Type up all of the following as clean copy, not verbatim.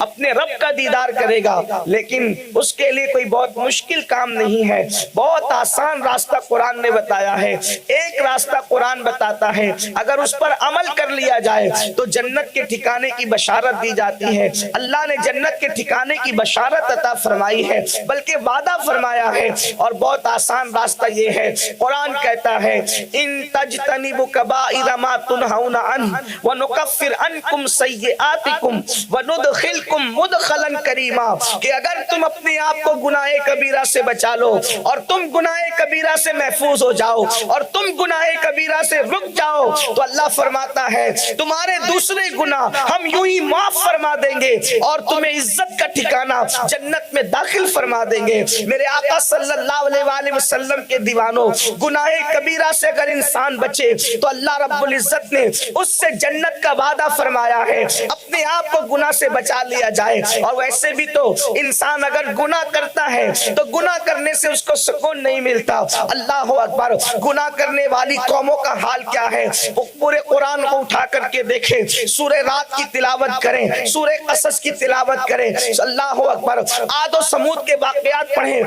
اپنے رب کا دیدار کرے گا، لیکن اس کے لیے کوئی بہت مشکل کام نہیں ہے، بہت آسان راستہ قرآن نے بتایا ہے۔ ایک راستہ قرآن بتاتا ہے، اگر اس پر عمل کر لیا جائے تو جنت کے ٹھکانے کی بشارت دی جاتی ہے۔ اللہ نے جنت کے ٹھکانے کی بشارت عطا فرمائی ہے، بلکہ وعدہ فرمایا ہے، اور بہت آسان راستہ یہ ہے۔ قرآن کہتا ہے ان تجتنبوا کبائر ما تنہون عنہ ونکفر عنکم سیئاتکم وندخلکم مدخلا کریما، کہ اگر تم اپنے آپ کو گناہ کبیرہ سے بچا لو اور تم گناہ کبیرہ سے محفوظ ہو جاؤ اور تم گناہ کبیرہ سے رک جاؤ، تو اللہ فرماتا ہے تمہارے دوسرے گناہ ہم یوں ہی معاف فرما دیں گے اور تمہیں عزت کا ٹھکانہ جنت میں داخل فرما دیں گے۔ میرے آقا صلی اللہ علیہ وآلہ وسلم کے دیوانوں، گناہ کبیرہ سے اگر انسان بچے تو اللہ رب العزت نے اس سے جنت کا وعدہ فرمایا ہے۔ اپنے آپ کو گناہ سے بچا لیا جائے، اور ویسے بھی تو انسان اگر گناہ کرتا ہے تو گناہ کرنے سے اس کو سکون نہیں ملتا۔ اللہ اکبر، گناہ کرنے والی قوموں کا حال کیا ہے؟ وہ پورے قرآن کو اٹھا کر کے دیکھیں، سورہ رات کی تلاوت کریں، سورہ قصص کی تلاوت کریں، اللہ اکبر، عاد و سمود کے واقعات پڑھیں،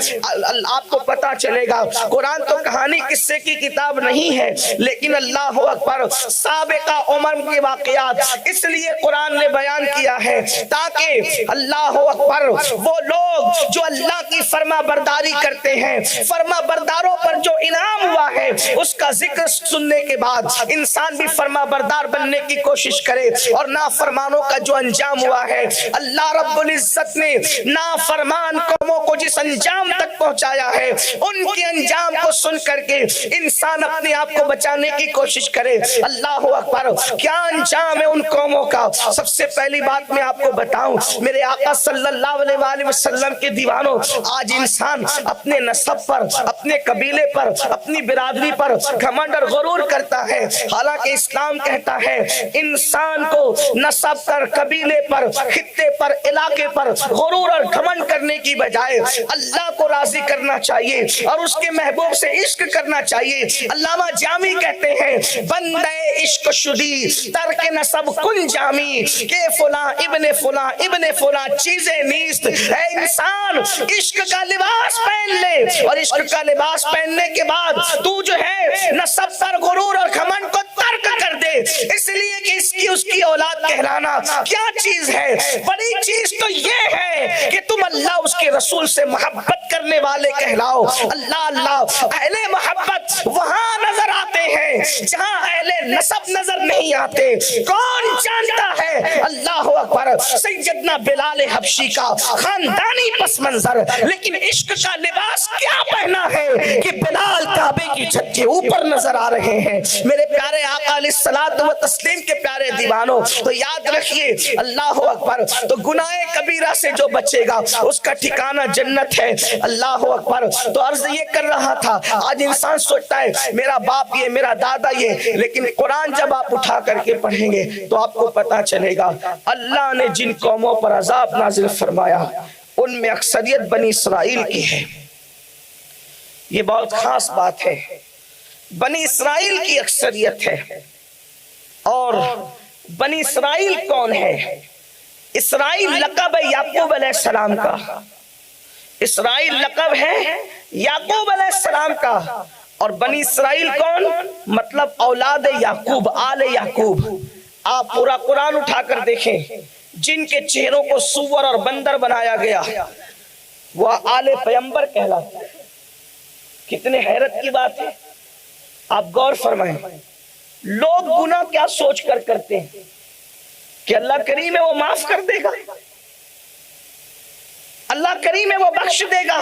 آپ کو پتا چلے گا قرآن تو کہانی قصے کی کتاب نہیں ہے، لیکن اللہ اکبر سابقہ عمر کے واقعات اس لیے قرآن نے بیان کیا ہے تاکہ اللہ اکبر وہ لوگ جو اللہ کی فرما برداری کرتے ہیں، فرما برداروں پر جو انعام ہوا ہے اس کا ذکر سننے کے بعد انسان بھی فرما بردار بننے کی کوشش کرے، اور نافرمانوں کا جو انجام ہوا ہے، اللہ رب العزت نے نافرمان قوموں کو جس انجام تک پہنچایا ہے ان کے انجام کو سن کر کے انسان اپنے آپ کو بچانے کی کوشش کرے۔ اللہ اکبر، کیا انجام ہے ان قوموں کا؟ سب سے پہلی بات میں آپ کو بتاؤں، میرے آقا صلی اللہ علیہ وآلہ وسلم کے دیوانوں، آج انسان اپنے نسب پر، اپنے قبیلے پر، اپنی برادری پر گھمنڈ اور غرور کرتا ہے، حالانکہ اسلام کہتا ہے انسان کو نسب پر، قبیلے پر، خطے پر، علاقے پر غرور اور گھمنڈ کرنے کی بجائے اللہ کو راضی کرنا چاہیے اور اس کے محبوب سے عشق کرنا چاہیے۔ علامہ جامی کہتے ہیں بندے عشق شدی ترک نسب کن جامی، کہ فلاں ابن فلاں ابن فلاں چیزیں نیست۔ اے انسان، عشق کا لباس پہن لے، اور عشق کا لباس پہننے کے بعد تو جو ہے نسب پر غرور اور گھمنڈ کو ترک کر دے، اس لیے کہ اس کی اولاد کہلانا کیا چیز ہے؟ بڑی چیز تو یہ ہے کہ تم اللہ اس کے رسول سے محبت کرنے والے کہلاؤ۔ اللہ اللہ، اہل محبت وہاں نظر آتے ہیں جہاں اہل نسب نظر نہیں آتے۔ کون جانتا ہے اللہ اکبر سیدنا بلال حبشی کا خاندانی پس منظر، لیکن عشق کا لباس کیا پہنا ہے کہ بلال کعبے کی چھت کے اوپر نظر آ رہے ہیں۔ میرے پیارے آقا علیہ الصلوۃ والتسلیم کے پیارے دیوانوں، تو یاد رکھیے اللہ اکبر، تو گناہ کبیرہ سے جو بچے گا اس کا ٹھکانہ جنت ہے۔ اللہ اکبر، تو عرض یہ کر رہا تھا، آج انسان سوچتا ہے میرا باپ یہ، میرا دادا یہ، لیکن قرآن جب آپ اٹھا کر کے پڑھیں گے تو آپ کو پتا چلے گا اللہ نے جن قوموں پر عذاب نازل فرمایا ان میں اکثریت بنی اسرائیل کی ہے۔ یہ بہت خاص بات ہے، بنی اسرائیل کی اکثریت ہے۔ اور بنی اسرائیل کون ہے؟ اسرائیل لقب ہے یعقوب علیہ السلام کا، اسرائیل لقب ہے یعقوب علیہ السلام کا، اور بنی اسرائیل کون؟ مطلب اولاد یعقوب، آل یعقوب۔ آپ پورا قرآن اٹھا کر دیکھیں، جن کے چہروں کو سور اور بندر بنایا گیا وہ آل پیغمبر کہلاتے ہیں۔ کتنے حیرت کی بات ہے، آپ غور فرمائیں۔ لوگ گناہ کیا سوچ کر کرتے ہیں کہ اللہ کریم ہے وہ معاف کر دے گا، اللہ کریم ہے وہ بخش دے گا،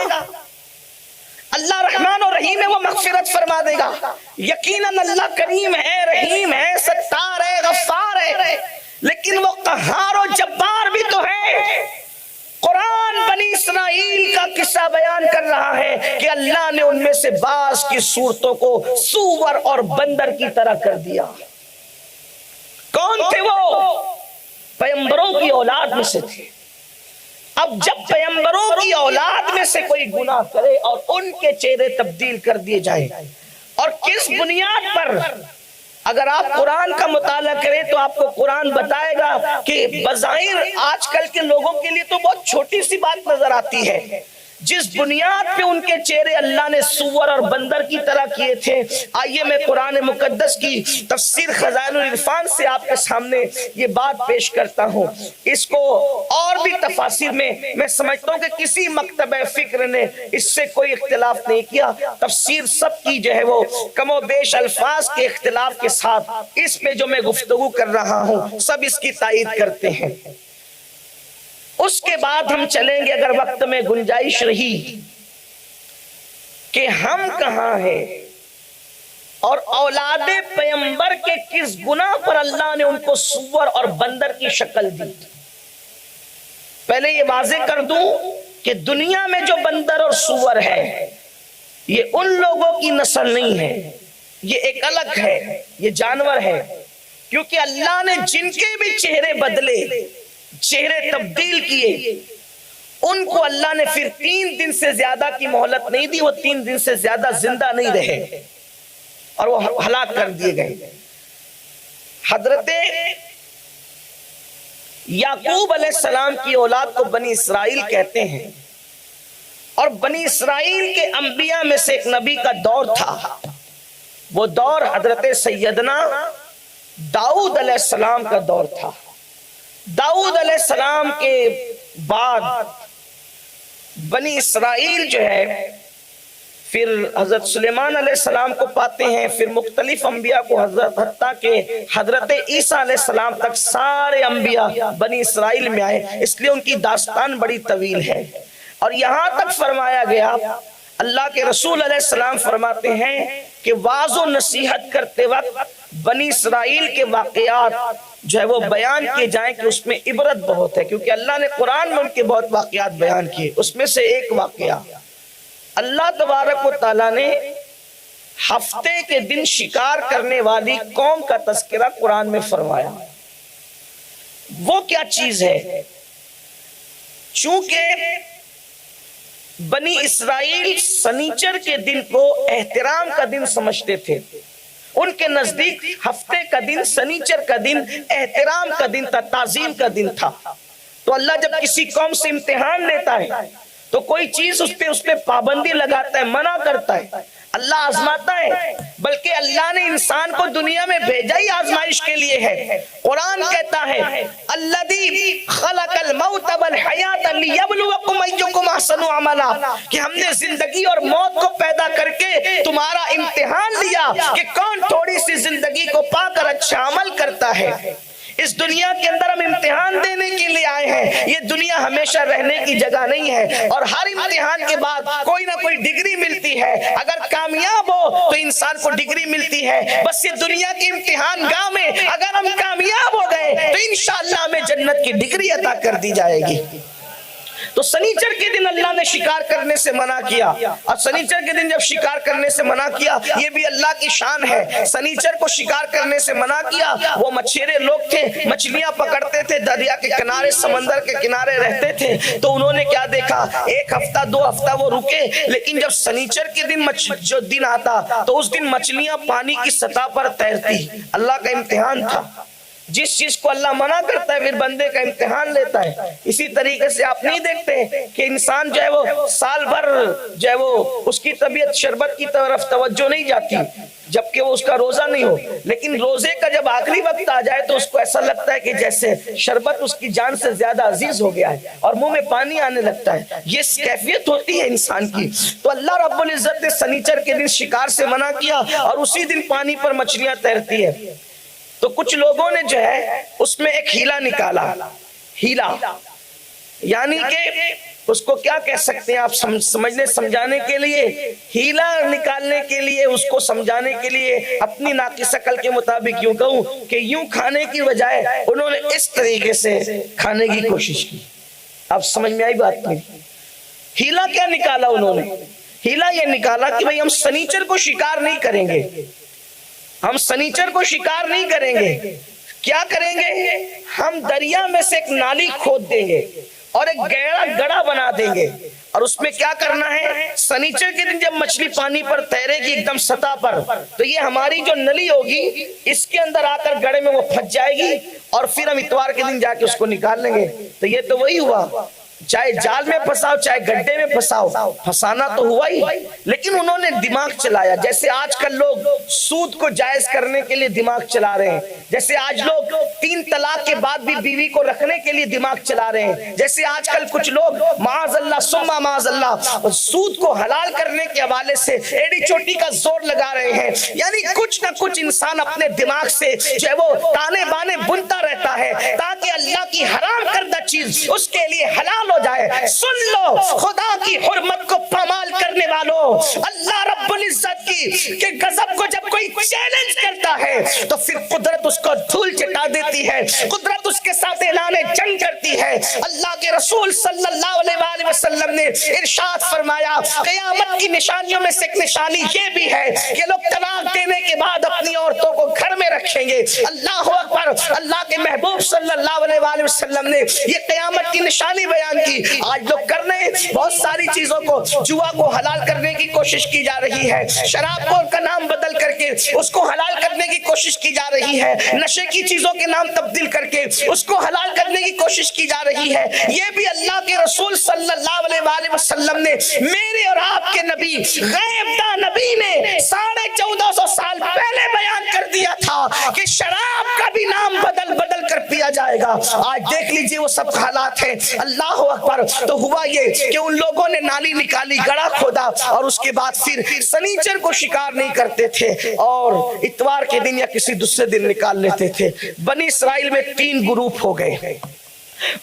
اللہ رحمان و رحیم ہے وہ مغفرت فرما دے گا۔ یقیناً اللہ کریم ہے، رحیم ہے، ستار ہے، غفار ہے، لیکن وہ قہار و جبار بھی تو ہے۔ قرآن بنی اسرائیل کا قصہ بیان کر رہا ہے کہ اللہ نے ان میں سے بعض کی صورتوں کو سور اور بندر کی طرح کر دیا۔ کون تھے وہ؟ پیغمبروں کی اولاد میں سے تھے۔ اب جب پیغمبروں کی اولاد میں سے کوئی گناہ کرے اور ان کے چہرے تبدیل کر دیے جائے، اور کس بنیاد پر؟ اگر آپ قرآن کا مطالعہ کریں تو آپ کو قرآن بتائے گا کہ بظاہر آج کل کے لوگوں کے لیے تو بہت چھوٹی سی بات نظر آتی ہے، جس بنیاد پہ ان کے چہرے اللہ نے سور اور بندر کی طرح کیے تھے۔ آئیے میں قرآن مقدس کی تفسیر خزائن العرفان سے آپ کے سامنے یہ بات پیش کرتا ہوں۔ اس کو اور بھی تفاسیر میں سمجھتا ہوں کہ کسی مکتبہ فکر نے اس سے کوئی اختلاف نہیں کیا۔ تفسیر سب کی جو ہے وہ کم و بیش الفاظ کے اختلاف کے ساتھ اس پہ جو میں گفتگو کر رہا ہوں سب اس کی تائید کرتے ہیں۔ اس کے بعد ہم چلیں گے اگر وقت میں گنجائش رہی کہ ہم کہاں ہیں اور اولاد پیغمبر کے کس گناہ پر اللہ نے ان کو سور اور بندر کی شکل دی۔ پہلے یہ واضح کر دوں کہ دنیا میں جو بندر اور سور ہے یہ ان لوگوں کی نسل نہیں ہے، یہ ایک الگ ہے، یہ جانور ہے، کیونکہ اللہ نے جن کے بھی چہرے بدلے، چہرے تبدیل کیے، ان کو اللہ نے پھر 3 دن سے زیادہ کی مہلت نہیں دی، وہ 3 دن سے زیادہ زندہ نہیں رہے اور وہ ہلاک کر دیے گئے۔ حضرت یعقوب علیہ السلام کی اولاد کو بنی اسرائیل کہتے ہیں، اور بنی اسرائیل کے انبیاء میں سے ایک نبی کا دور تھا، وہ دور حضرت سیدنا داؤد علیہ السلام کا دور تھا۔ داؤد علیہ السلام کے بعد بنی اسرائیل جو ہے پھر حضرت سلیمان علیہ السلام کو پاتے ہیں، پھر مختلف انبیاء کو، حتیٰ کہ حضرت عیسیٰ علیہ السلام تک سارے انبیاء بنی اسرائیل میں آئے، اس لیے ان کی داستان بڑی طویل ہے۔ اور یہاں تک فرمایا گیا، اللہ کے رسول علیہ السلام فرماتے ہیں کہ واعظ و نصیحت کرتے وقت بنی اسرائیل کے واقعات جو ہے وہ بیان کیے جائیں کہ اس میں عبرت بہت ہے، کیونکہ اللہ نے قرآن میں ان کے بہت واقعات بیان کیے۔ اس میں سے ایک واقعہ، اللہ تبارک و تعالیٰ نے ہفتے کے دن شکار کرنے والی قوم کا تذکرہ قرآن میں فرمایا۔ وہ کیا چیز ہے؟ چونکہ بنی اسرائیل سنیچر کے دن کو احترام کا دن سمجھتے تھے، ان کے نزدیک ہفتے کا دن، سنیچر کا دن احترام کا دن تھا، تعظیم کا دن تھا۔ تو اللہ جب کسی قوم سے امتحان لیتا ہے تو کوئی چیز اس پہ پابندی لگاتا ہے، منع کرتا ہے، اللہ آزماتا ہے، بلکہ اللہ نے انسان کو دنیا میں بھیجا ہی آزمائش کے لیے ہے۔ قرآن کہتا ہے الذی خلق الموت والحیات لیبلوکم ایکم احسن عملا، کہ ہم نے زندگی اور موت کو پیدا کر کے تمہارا امتحان لیا کہ کون تھوڑی سی زندگی کو پا کر اچھا عمل کرتا ہے۔ اس دنیا کے اندر ہم امتحان دینے کے لیے آئے ہیں، یہ دنیا ہمیشہ رہنے کی جگہ نہیں ہے، اور ہر امتحان کے بعد کوئی نہ کوئی ڈگری ملتی ہے۔ اگر کامیاب ہو تو انسان کو ڈگری ملتی ہے، بس یہ دنیا کی امتحان گاہ میں اگر ہم کامیاب ہو گئے تو انشاءاللہ ہمیں جنت کی ڈگری عطا کر دی جائے گی۔ تو سنیچر کے دن اللہ نے شکار کرنے سے منع کیا، اور سنیچر کے دن جب شکار کرنے سے منع کیا، یہ بھی اللہ کی شان ہے، سنیچر کو شکار کرنے سے منع کیا۔ وہ مچھیرے لوگ تھے، مچھلیاں پکڑتے تھے، دریا کے کنارے، سمندر کے کنارے رہتے تھے، تو انہوں نے کیا دیکھا، 1 ہفتہ 2 ہفتہ وہ رکے، لیکن جب سنیچر کے دن جو دن آتا تو اس دن مچھلیاں پانی کی سطح پر تیرتی۔ اللہ کا امتحان تھا، جس چیز کو اللہ منع کرتا ہے پھر بندے کا امتحان لیتا ہے۔ اسی طریقے سے آپ نہیں دیکھتے کہ انسان جو ہے وہ سال بھر جو ہے وہ اس کی طبیعت شربت کی طرف توجہ نہیں جاتی جبکہ وہ اس کا روزہ نہیں ہو، لیکن روزے کا جب آخری وقت آ جائے تو اس کو ایسا لگتا ہے کہ جیسے شربت اس کی جان سے زیادہ عزیز ہو گیا ہے اور منہ میں پانی آنے لگتا ہے۔ یہ کیفیت ہوتی ہے انسان کی۔ تو اللہ رب العزت نے سنیچر کے دن شکار سے منع کیا، اور اسی دن پانی پر مچھلیاں تیرتی ہے۔ تو کچھ لوگوں نے جو ہے اس میں ایک ہیلا نکالا، ہیلا یعنی کہ اس کو کیا کہہ سکتے ہیں آپ سمجھنے سمجھانے کے لیے، ہیلا نکالنے کے لیے، اس کو سمجھانے کے لیے اپنی ناقص عقل کے مطابق یوں کہوں کہ یوں کھانے کی بجائے انہوں نے اس طریقے سے کھانے کی کوشش کی۔ آپ سمجھ میں آئی بات نہیں؟ ہیلا کیا نکالا انہوں نے؟ ہیلا یہ نکالا کہ بھئی ہم سنیچر کو شکار نہیں کریں گے، ہم سنیچر کو شکار نہیں کریں گے، کیا کریں گے؟ ہم دریا میں سے ایک نالی کھود دیں گے اور ایک گہرا گڑھا بنا دیں گے، اور اس میں کیا کرنا ہے؟ سنیچر کے دن جب مچھلی پانی پر تیرے گی ایک دم سطح پر، تو یہ ہماری جو نلی ہوگی اس کے اندر آ کر گڑھے میں وہ پھنس جائے گی، اور پھر ہم اتوار کے دن جا کے اس کو نکال لیں گے۔ تو یہ تو وہی ہوا، چاہے جال میں پھنساؤ چاہے گڈھے میں پھنساؤ، پھنسانا تو ہوا ہی، لیکن انہوں نے دماغ چلایا۔ جیسے آج کل لوگ سود کو جائز کرنے کے لیے دماغ چلا رہے ہیں، جیسے آج لوگ 3 طلاق کے بعد بھی بیوی کو رکھنے کے لیے دماغ چلا رہے ہیں، جیسے آج کل کچھ لوگ معاذ اللہ ثم معاذ اللہ سود کو حلال کرنے کے حوالے سے ایڑی چوٹی کا زور لگا رہے ہیں۔ یعنی کچھ نہ کچھ انسان اپنے دماغ سے جو ہے وہ تانے بانے بنتا رہتا ہے تاکہ اللہ کی حرام کردہ چیز اس کے لیے حلال ہو جائے۔ سن لو، خدا کی حرمت کو پامال کرنے والوں، اللہ رب العزت کی کہ غضب کو جب کوئی چیلنج کرتا ہے تو پھر قدرت اس کو دھول چٹا دیتی ہے، قدرت اس کے ساتھ اعلان جنگ کرتی ہے۔ اللہ کے رسول صلی اللہ علیہ وآلہ وسلم نے ارشاد فرمایا قیامت کی نشانیوں میں سے ایک نشانی یہ بھی ہے کہ لوگ طلاق دینے کے بعد اپنی عورتوں کو گھر میں رکھیں گے۔ اللہ اکبر! اللہ کے محبوب صلی اللہ علیہ وآلہ وسلم نے یہ قیامت کی نشانی بیان کی۔ آج لوگ کر رہے ہیں بہت ساری چیزوں کو، جوا کو حلال کرنے کی کوشش کی جا رہی ہے، شراب کو کا نام بدل کر کے اس کو حلال کرنے کی کوشش کی جا رہی ہے، نشے کی چیزوں کے نام تبدیل کر کے اس کو حلال کرنے کی کوشش کی جا رہی ہے۔ یہ بھی اللہ کے رسول صلی اللہ علیہ وآلہ وسلم نے، میرے اور آپ کے نبی غیب داں نبی نے 1450 سال پہلے بیان کر دیا تھا کہ شراب کا بھی نام بدل بدل کر پیا جائے گا۔ آج دیکھ لیجئے وہ سب حالات ہیں۔ اللہ اکبر! تو ہوا یہ کہ ان لوگوں نے نالی نکالی، گڑھا کھودا، اور اس کے بعد پھر سنیچر کو شکار نہیں کرتے تھے اور اتوار کے دن یا کسی دوسرے دن نکال لیتے تھے۔ بنی اسرائیل میں 3 گروپ ہو گئے،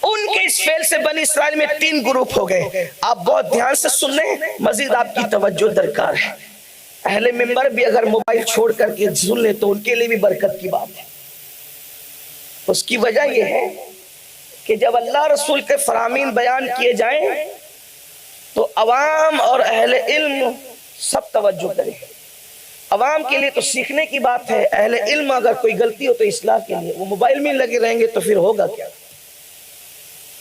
ان کے اس فعل سے بنی اسرائیل میں 3 گروپ ہو گئے۔ آپ بہت دھیان سے سن لیں، مزید آپ کی توجہ درکار ہے۔ اہل منبر بھی اگر موبائل چھوڑ کر کے سن لیں تو ان کے لیے بھی برکت کی بات ہے۔ اس کی وجہ یہ ہے کہ جب اللہ رسول کے فرامین بیان کیے جائیں تو عوام اور اہل علم سب توجہ کریں۔ عوام کے لیے تو سیکھنے کی بات ہے، اہل علم اگر کوئی غلطی ہو تو اصلاح کے لیے، وہ موبائل میں لگے رہیں گے تو پھر ہوگا کیا؟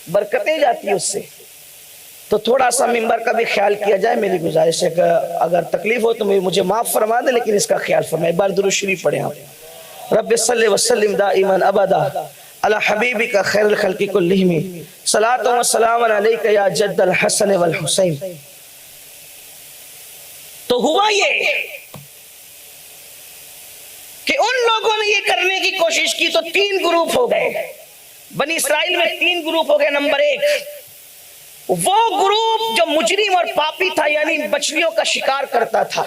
برکتیں جاتی ہیں اس سے۔ تو تھوڑا سا منبر کا بھی خیال کیا جائے، میری گزارش ہے کہ اگر تکلیف ہو تو مجھے معاف فرما دیں، لیکن اس کا خیال فرمائیں۔ ایک بار درود شریف پڑھیں آپ۔ رب صلی وسلم دائما ابدا علی حبیبک خیر الخلق کلہم، صلاۃ و سلام علیک یا جد الحسن والحسین۔ تو ہوا یہ کہ ان لوگوں نے یہ کرنے کی کوشش کی تو 3 گروپ ہو گئے۔ بنی اسرائیل میں 3 گروپ ہو گئے۔ نمبر 1 وہ گروپ جو مجرم اور پاپی تھا، یعنی مچھلیوں کا شکار کرتا تھا۔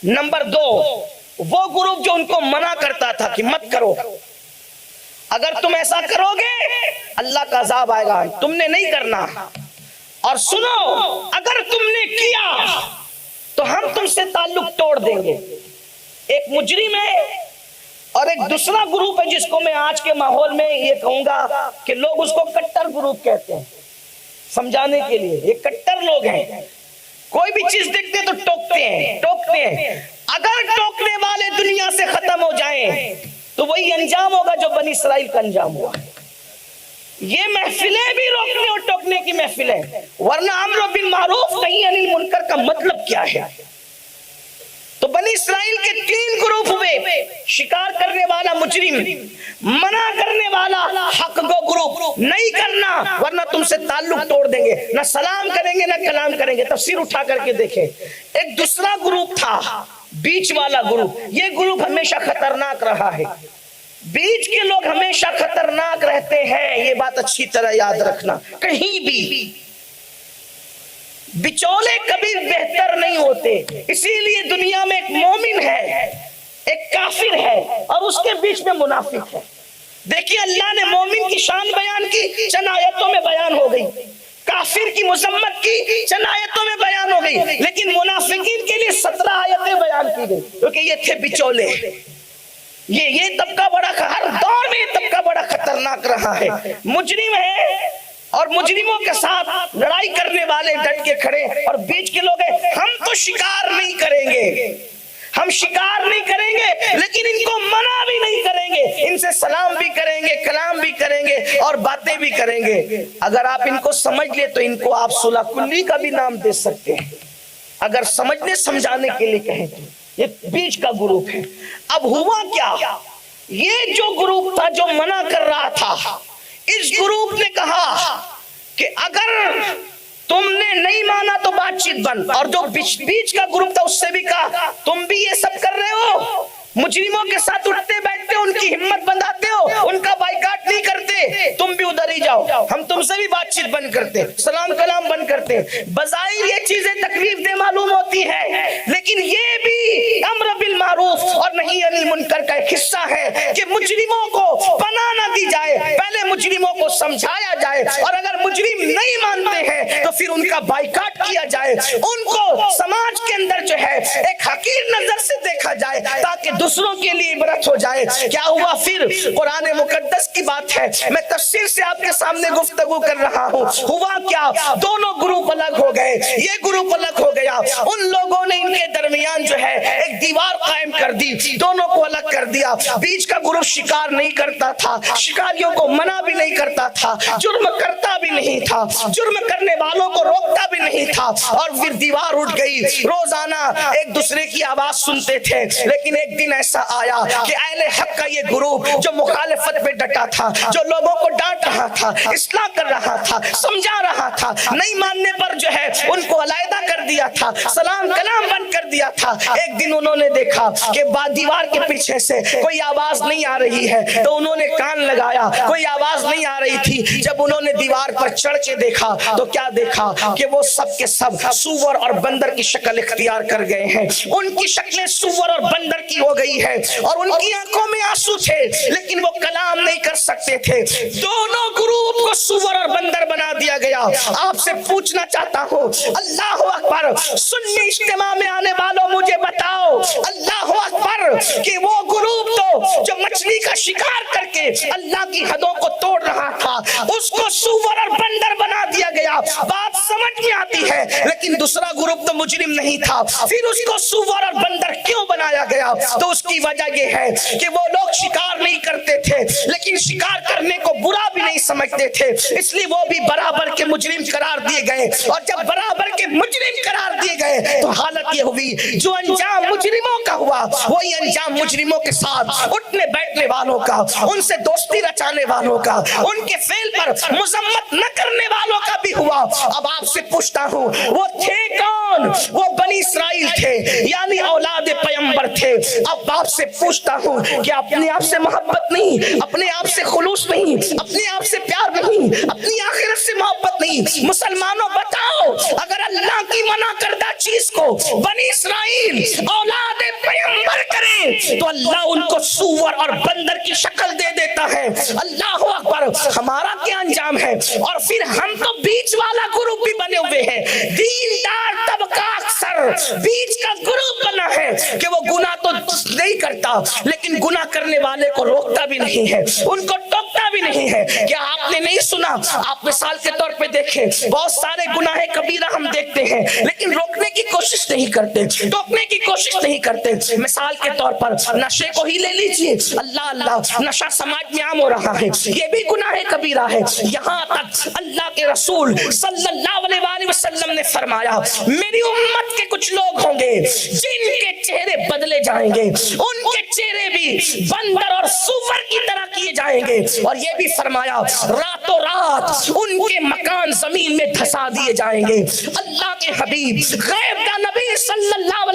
نمبر 2 وہ گروپ جو ان کو منع کرتا تھا کہ مت کرو، اگر تم ایسا کرو گے اللہ کا عذاب آئے گا، تم نے نہیں کرنا، اور سنو اگر تم نے کیا تو ہم تم سے تعلق توڑ دیں گے۔ ایک مجرم ہے اور ایک دوسرا گروپ ہے جس کو میں آج کے ماحول میں یہ کہوں گا کہ لوگ اس کو کٹر گروپ کہتے ہیں۔ سمجھانے کے لیے یہ کٹر لوگ ہیں، کوئی بھی چیز دیکھتے تو ٹوکتے ہیں۔ اگر ٹوکنے والے دنیا سے ختم ہو جائیں تو وہی انجام ہوگا جو بنی اسرائیل کا انجام ہوا۔ یہ محفلیں بھی روکنے اور ٹوکنے کی محفلیں، ورنہ امر بالمعروف نہی عن المنکر کا مطلب کیا ہے؟ تو بنی اسرائیل کے 3 گروپ ہوئے، شکار کرنے والا مجرم، منع کرنے والا حق گو گروپ، نہیں کرنا ورنہ تم سے تعلق توڑ دیں گے، نہ سلام کریں گے نہ کلام کریں گے۔ تفسیر اٹھا کر کے دیکھیں۔ ایک دوسرا گروپ تھا بیچ والا گروپ، یہ گروپ ہمیشہ خطرناک رہا ہے۔ بیچ کے لوگ ہمیشہ خطرناک رہتے ہیں، یہ بات اچھی طرح یاد رکھنا۔ کہیں بھی بچولے کبھی بہتر نہیں ہوتے، اسی لیے دنیا میں ایک مومن ہے، ایک کافر ہے، اور اس کے بیچ میں منافق ہے۔ دیکھیے اللہ نے مومن کی شان بیان کی، چند آیتوں میں بیان ہو گئی، کافر کی مذمت کی، چند آیتوں میں بیان ہو گئی، لیکن منافقین کے لیے 17 آیتیں بیان کی گئی، کیونکہ یہ تھے بچولے۔ یہ طبقہ بڑا، ہر دور میں یہ طبقہ بڑا خطرناک رہا ہے۔ مجرم ہے اور مجرموں کے ساتھ لڑائی کرنے والے ڈٹ کے کھڑے، اور بیچ کے لوگ ہیں ہم تو شکار نہیں کریں گے، ہم شکار نہیں کریں گے لیکن ان کو منع بھی نہیں کریں گے، ان سے سلام بھی کریں گے، کلام بھی کریں گے اور باتیں بھی کریں گے۔ اگر آپ ان کو سمجھ لیں تو ان کو آپ صلح کلی کا بھی نام دے سکتے ہیں، اگر سمجھنے سمجھانے کے لیے کہیں تو۔ یہ بیچ کا گروپ ہے۔ اب ہوا کیا، یہ جو گروپ تھا جو منع کر رہا تھا، اس گروپ نے کہا کہ اگر تم نے نہیں مانا تو بات چیت بند، اور جو بیچ کا گروپ تھا اس سے بھی کہا تم بھی یہ سب کر رہے ہو، مجرموں کے ساتھ اٹھتے بیٹھتے ان کی ہمت بنداتے ہو، ان کا بائیکاٹ نہیں کرتے، تم بھی ادھر ہی جاؤ، ہم تم سے بھی بات چیت بند کرتے، سلام کلام بند کرتے۔ بظاہر یہ چیزیں تکلیف دہ معلوم ہوتی ہے، لیکن یہ بھی امر بالمعروف اور نہی عن المنکر کا ایک حصہ ہے کہ مجرموں کو پناہ نہ دی جائے، پہلے مجرموں کو سمجھایا جائے، اور اگر مجرم نہیں مانتے ہیں تو پھر ان کا بائیکاٹ کیا جائے، ان کو سماج کے اندر جو ہے ایک حقیر نظر سے دیکھا جائے تاکہ دوسروں کے لیے عبرت ہو جائے۔ کیا ہوا پھر؟ قرآن مقدس کی بات ہے، میں تفصیل سے آپ کے سامنے گفتگو کر رہا ہوں۔ ہوا کیا، دونوں گروپ الگ ہو گئے، یہ گروپ الگ ہو گیا، ان لوگوں نے ان کے درمیان جو ہے ایک دیوار قائم کر دی، دونوں کو الگ کر دیا۔ بیچ کا گروپ شکار نہیں کرتا تھا، شکاریوں کو منع بھی نہیں کرتا تھا، جرم کرتا بھی نہیں تھا، جرم کرنے والوں کو روکتا بھی نہیں تھا، اور پھر دیوار اٹھ گئی۔ روزانہ ایک دوسرے کی آواز سنتے تھے، لیکن ایک دن ایسا آیا کہ اہل حق کا یہ گروپ جو مخالفت پہ ڈٹا تھا، جو لوگوں کو ڈانٹ رہا تھا، اصلاح کر رہا تھا، سمجھا رہا تھا، نہیں ماننے پر جو ہے ان کو علیحدہ کر دیا تھا، سلام کلام بند کر دیا تھا۔ ایک دن انہوں نے دیکھا کہ دیوار کے پیچھے سے کوئی آواز نہیں آ رہی ہے، تو انہوں نے کان لگایا، کوئی آواز نہیں آ رہی تھی۔ جب انہوں نے دیوار پر چڑھ کے دیکھا تو کیا دیکھا کہ وہ سب کے سب سور اور بندر کی شکل اختیار کر گئے ہیں، ان کی شکلیں سور اور بندر کی ہو گئی ہے، اور ان کی آنکھوں میں آنسو تھے لیکن وہ کلام نہیں کر سکتے تھے۔ دونوں گروپ کو سور اور بندر بنا دیا گیا۔ آپ سے پوچھنا چاہتا ہوں، اللہ اکبر، سنی اجتماع میں آنے والوں مجھے بتاؤ، اللہ اکبر، کہ وہ گروپ تو جو مچھلی کا شکار کر کے اللہ کی حدوں کو توڑ رہا تھا، اس کو سور اور بندر بنا دیا گیا، بات سمجھ میں آتی ہے، لیکن دوسرا گروپ تو مجرم نہیں تھا، پھر اس کو سور اور بندر کیوں بنایا گیا؟ تو اس کی وجہ یہ ہے کہ وہ لوگ شکار نہیں کرتے تھے لیکن شکار کرنے کو برا بھی نہیں سمجھتے تھے، اس لیے وہ بھی برابر کے مجرم قرار دیے گئے، اور جب برابر کے مجرم قرار دیے گئے تو حالت یہ ہوئی جو انجام مجرموں کا ہوا وہی انجام مجرموں کے ساتھ اٹھنے بیٹھنے والوں کا، ان سے دوستی رچانے والوں کا، ان کے فعل پر مذمت نہ کرنے والوں کا بھی ہوا۔ اب آپ سے پوچھتا ہوں، وہ تھے کون؟ وہ بنی اسرائیل تھے، یعنی اولاد پیغمبر تھے۔ اب آپ سے پوچھتا ہوں کہ اپنے آپ سے محبت نہیں، اپنے آپ سے خلوص نہیں، اپنے آپ سے پیار نہیں، اپنی آخرت سے محبت نہیں، مسلمانوں بتاؤ، اگر اللہ کی منع کردہ چیز کو بنی اسرائیل اولاد پیغمبر کریں تو اللہ ان کو سور اور بندر کی شکل دے دیتا ہے۔ اللہ اکبر، ہمارا کیا انجام ہے؟ اور پھر ہم تو بیچ والا گروپ بھی بنے ہوئے ہیں، دیندار طبقہ اکثر بیچ کا گروپ بنا ہے کہ وہ گناہ تو نہیں کرتا لیکن گناہ کرنے والے کو روکتا بھی نہیں ہے، ان کو ٹوکتا بھی نہیں ہے۔ کیا آپ نے نہیں سنا؟ آپ مثال کے طور پہ دیکھیں، بہت سارے گناہ کبیرہ ہم دیکھتے ہیں لیکن روکنے کی کوشش نہیں کرتے، ٹوکنے کی کوشش نہیں کرتے۔ مثال کے طور پر نشے کو ہی لے لیجئے، اللہ اللہ، نشہ سماج میں عام ہو رہا ہے، یہ بھی گناہ کبیرہ ہے۔ یہاں تک اللہ کے رسول صلی اللہ علیہ وسلم نے فرمایا، میری امت کے کچھ لوگ ہوں گے جن کے چہرے بدلے جائیں گے، ان کے چہرے بھی بندر اور سور کی طرح کیے جائیں گے، اور یہ بھی فرمایا راتوں رات ان کے مکان زمین میں دھسا دیے جائیں گے۔ اللہ کے حبیب غیب کا نبی صلی اللہ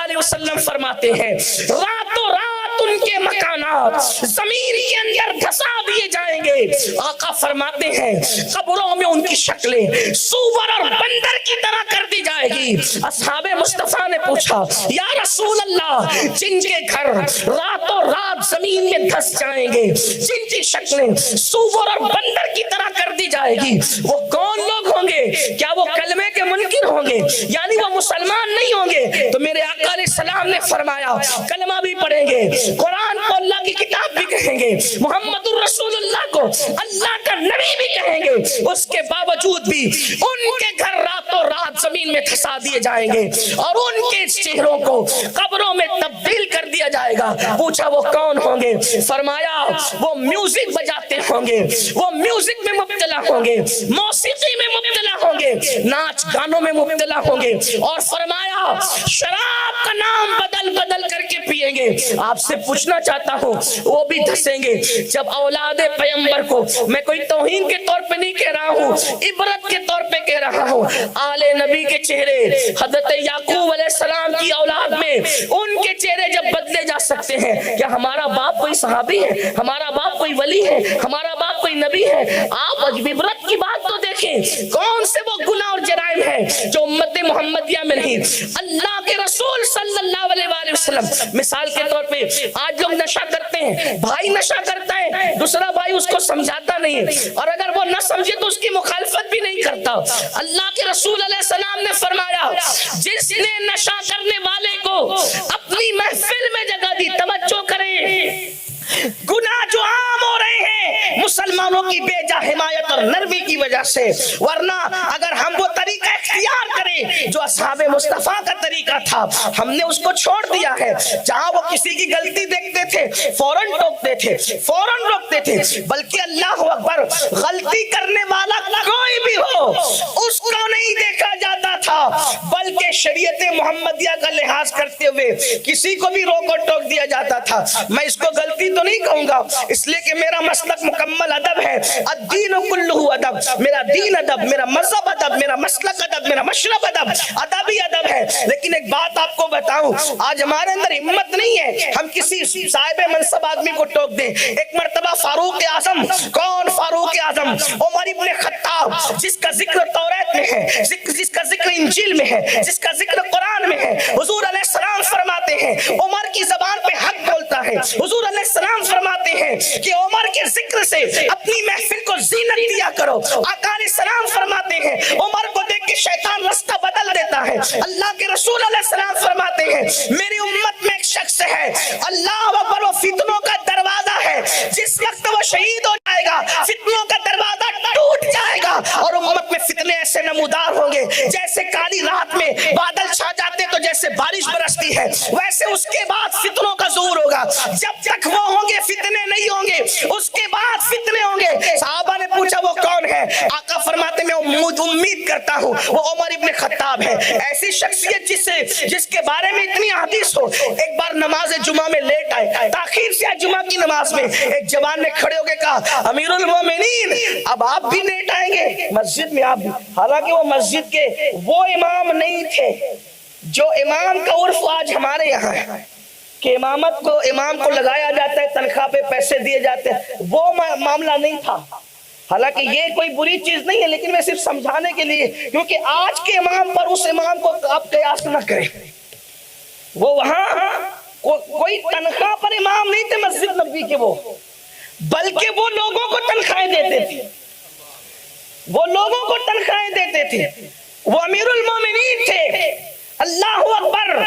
علیہ وسلم فرماتے ہیں راتوں رات ان کے مکانات زمین کے اندر دھسا دیے جائیں گے۔ آقا فرماتے ہیں قبروں میں ان کی شکلیں سور اور بندر کی طرح کر دی جائے گی۔ اصحاب مصطفیٰ نے پوچھا یا رسول اللہ، جن کے گھر راتوں رات زمین میں دھس جائیں گے، جن کی شکلیں سور اور بندر کی طرح کر دی جائے گی، وہ کون لوگ ہوں ہوں گے؟ کیا وہ کلمے کے منکر ہوں گے؟ یعنی وہ مسلمان نہیں ہوں گے؟ تو میرے آقا علیہ السلام نے فرمایا کلمہ بھی پڑھیں گے، قرآن کو اللہ کی کتاب بھی کہیں گے، محمد الرسول اللہ کو اللہ کا نبی بھی کہیں گے، اس کے باوجود بھی ان کے گھر راتوں رات زمین میں دھسا دیے جائیں گے اور ان کے چہروں کو قبروں میں تبدیل کر دیا جائے گا۔ پوچھا وہ کون ہوں گے؟ فرمایا وہ میوزک بجاتے ہوں گے، وہ میوزک میں مبتلا ہوں گے، موسیقی میں مبتلا ہوں گے، ناچ گانوں میں مبتلا ہوں گے، اور فرمایا شراب کا نام بدل بدل کر کے پیئیں گے۔ آپ سے پوچھنا چاہتا ہوں وہ بھی دھسیں گے۔ جب اولاد پیغمبر کو میں کوئی توہین کے طور پہ نہیں کہہ رہا ہوں، عبرت کے طور پہ کہہ رہا ہوں، آل نبی کے چہرے حضرت یعقوب علیہ السلام کی اولاد میں ان کے چہرے جب بدلے جا سکتے ہیں، کیا ہمارا باپ کوئی صحابی ہے؟ ہمارا باپ کوئی ولی ہے؟ ہمارا باپ کوئی نبی ہے؟ آپ عبرت کی بات تو دیکھیں، کون سے وہ گناہ اور جرائم ہیں جو امت محمدیہ میں نہیں؟ اللہ کے رسول صلی اللہ علیہ وآلہ وسلم مثال کے طور پہ آج لوگ نشہ کرتے ہیں، بھائی نشہ کرتا ہے، دوسرا بھائی اس کو سمجھاتا نہیں ہے، اور اگر وہ نہ سمجھے تو اس کی مخالفت بھی نہیں کرتا۔ اللہ کے رسول علیہ السلام نے فرمایا جس نے نشہ کرنے والے کو اپنی محفل میں جگہ دی، توجہ کریں، گناہ جو عام ہو رہے ہیں مسلمانوں کی بے جا حمایت اور نرمی کی وجہ سے، ورنہ اگر ہم وہ طریقہ اختیار کریں جو اصحاب مصطفیٰ کا طریقہ تھا، ہم نے اس کو چھوڑ دیا ہے۔ جہاں وہ کسی کی غلطی دیکھتے تھے فوراً ٹوکتے تھے، فوراً روکتے تھے، بلکہ اللہ اکبر، غلطی کرنے والا کوئی بھی ہو اس کو نہیں دیکھا جاتا تھا، بلکہ شریعت محمدیہ کا لحاظ کرتے ہوئے کسی کو بھی روک اور ٹوک دیا جاتا تھا۔ میں اس کو غلطی تو نہیں کہوں گا، اس لیے کہ میرا مسلک مکمل ادب ہے، الدین کلہ ادب، میرا دین ادب، میرا مذہب ادب، میرا مسلک ادب، میرا مشرب ادب، ادب ہی ادب ہے۔ لیکن ایک بات آپ کو بتاؤں، آج ہمارے اندر ہمت نہیں ہے ہم کسی صاحب منصب آدمی کو ٹوک دیں۔ ایک مرتبہ فاروق اعظم، کون فاروق اعظم؟ عمر ابن خطاب، جس کا ذکر توریت میں ہے، جس کا ذکر انجیل میں ہے، جس کا ذکر قرآن میں ہے، حضور علیہ السلام فرماتے ہیں عمر کی زبان پہ حق بولتا ہے۔ حضور علیہ السلام فرماتے ہیں کہ عمر کے ذکر سے اپنی محفل کو زینت دیا کرو۔ آقا علیہ السلام فرماتے ہیں عمر کو دیکھ کے شیطان رستہ بدل دیتا ہے۔ اللہ کے رسول علیہ السلام فرماتے ہیں میری امت میں ایک شخص ہے، اللہ اکبر، وہ فتنوں کا دروازہ ہے، جس وقت وہ شہید ہو جائے گا فتنوں کا دروازہ ٹوٹ جائے گا، اور امت میں فتنے ایسے نمودار ہوں گے جیسے کالی رات میں بادل چھا جاتے تو جیسے بارش برستی ہے، ویسے اس کے بعد فتنوں کا ظہور ہوگا۔ جب تک وہ ہوں گے فتنے نہیں ہوں گے، اس کے بعد فتنے ہوں گے۔ صحابہ نے پوچھا وہ کون ہے؟ آقا فرماتے میں امید کرتا ہوں وہ عمر ابن خطاب ہے۔ ایسی شخصیت جس کے بارے میں اتنی حدیث ہو۔ ایک بار نماز جمعہ میں لیٹ آئے، تاخیر سے آئے جمعہ کی نماز میں، ایک جوان نے کھڑے ہو کے کہا امیر المومنین اب آپ بھی لیٹ آئیں گے مسجد میں؟ آپ بھی، حالانکہ وہ مسجد کے وہ امام نہیں تھے جو امام کا عرف آج ہمارے یہاں ہے کہ امام کو لگایا جاتا ہے، تنخواہ پہ پیسے دیے جاتے ہیں، وہ معاملہ نہیں تھا۔ حالانکہ یہ کوئی بری چیز نہیں ہے، لیکن میں صرف سمجھانے کے لیے، کیونکہ آج کے امام پر اس امام کو آپ قیاس نہ کریں۔ وہ وہاں کوئی تنخواہ پر امام نہیں تھے مسجد نبوی کے، وہ بلکہ وہ لوگوں کو تنخواہیں دیتے تھے، وہ لوگوں کو تنخواہیں دیتے تھے، وہ امیر المومنین تھے۔ اللہ اکبر،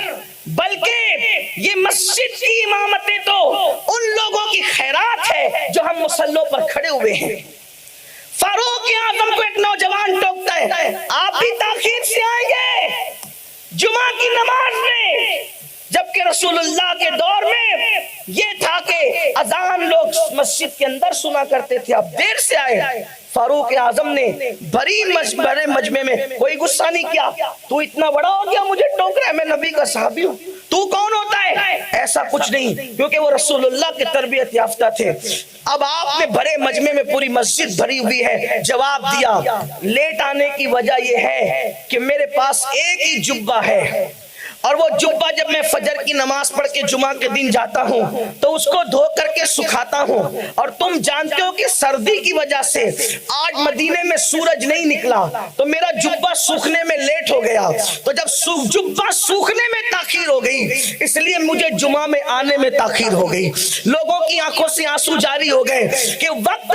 بلکہ یہ مسجد کی امامتیں تو ان لوگوں کی خیرات ہے جو ہم مصلوں پر کھڑے ہوئے ہیں۔ فاروق اعظم کو ایک نوجوان ٹوکتا ہے آپ بھی تاخیر سے آئیں گے جمعہ کی نماز میں، جبکہ رسول اللہ کے دور میں یہ تھا کہ اذان لوگ مسجد کے اندر سنا کرتے تھے، آپ دیر سے آئے۔ فاروق اعظم نے بڑے مجمع میں کوئی غصہ نہیں کیا، تو اتنا بڑا ہو گیا مجھے ٹوک رہا ہے، میں نبی کا صحابی ہوں، تو کون ہوتا ہے؟ ایسا کچھ نہیں، کیونکہ وہ رسول اللہ کی تربیت یافتہ تھے۔ اب آپ نے بڑے مجمع میں پوری مسجد بھری ہوئی ہے، جواب دیا لیٹ آنے کی وجہ یہ ہے کہ میرے پاس ایک ہی جبہ ہے، اور وہ جبہ جب میں فجر کی نماز پڑھ کے جمعہ کے دن جاتا ہوں تو اس کو دھو کر کے سکھاتا ہوں، اور تم جانتے ہو کہ سردی کی وجہ سے آج مدینے میں سورج نہیں نکلا تو میرا جبہ سوکھنے میں لیٹ ہو گیا، تو جب جبہ سوکھنے میں تاخیر ہو گئی اس لیے مجھے جمعہ میں آنے میں تاخیر ہو گئی۔ لوگوں کی آنکھوں سے آنسو جاری ہو گئے کہ وقت